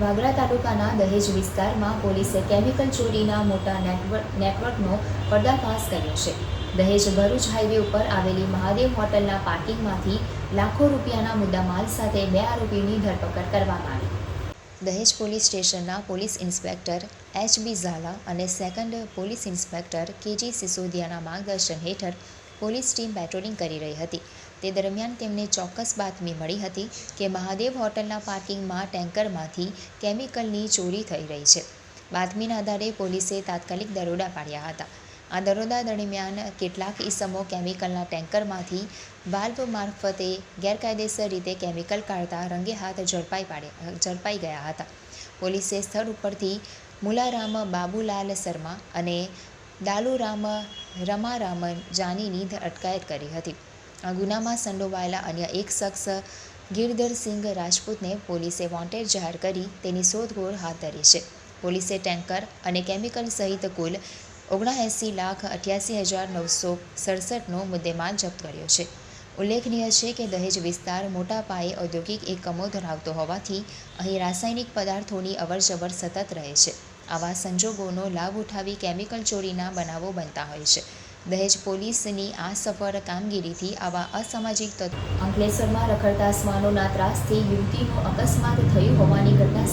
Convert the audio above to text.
વાગરા તાલુકાના દહેજ વિસ્તારમાં પોલીસે કેમિકલ ચોરીના મોટા નેટવર્કનો પર્દાફાશ કર્યો છે. દહેજ ભરૂચ હાઈવે ઉપર આવેલી મહાદેવ હોટલના પાર્કિંગમાંથી લાખો રૂપિયાના મુદ્દામાલ સાથે 2 આરોપીની ધરપકડ કરવામાં આવી. દહેજ પોલીસ સ્ટેશનના પોલીસ ઇન્સ્પેક્ટર એચ.બી. ઝાલા અને સેકન્ડ પોલીસ ઇન્સ્પેક્ટર કે.જી. સિસોદિયાના માર્ગદર્શન હેઠળ પોલીસ ટીમ પેટ્રોલિંગ કરી રહી હતી. તે દરમિયાન તેમને ચોક્કસ બાતમી મળી હતી કે મહાદેવ હોટલના પાર્કિંગમાં ટેન્કરમાંથી કેમિકલની ચોરી થઈ રહી છે. બાતમીના આધારે પોલીસે તાત્કાલિક દરોડા પાડ્યા હતા. આ દરોડા દરમિયાન કેટલાક ઈસમો કેમિકલના ટેન્કરમાંથી વાલ્વ મારફતે ગેરકાયદેસર રીતે કેમિકલ કાઢતા રંગે હાથ ઝડપાઈ ગયા હતા. પોલીસે સ્થળ ઉપરથી મુલારામ બાબુલાલ શર્મા અને દાલુરામ રમારામ જાનીની અટકાયત કરી હતી. આ ગુનામાં સંડોવાયેલા અન્ય એક શખ્સ ગિરધરસિંહ રાજપૂતને પોલીસે વોન્ટેડ જાહેર કરી તેની શોધખોળ હાથ ધરી છે. પોલીસે ટેન્કર અને કેમિકલ સહિત કુલ 79,88,967નો મુદ્દેમાલ જપ્ત કર્યો છે. ઉલ્લેખનીય છે કે દહેજ વિસ્તાર મોટા પાયે ઔદ્યોગિક એકમો ધરાવતો હોવાથી અહીં રાસાયણિક પદાર્થોની અવરજવર સતત રહે છે. આવા સંજોગોનો લાભ ઉઠાવી કેમિકલ ચોરીના બનાવો બનતા હોય છે. દહેજ પોલીસની આ સફળ કામગીરીથી આવા અસામાજિક તત્વો અંકલેશ્વરમાં રખડતા શ્વાનોના ત્રાસથી યુવતીનું અકસ્માત થયું હોવાની ઘટના સામે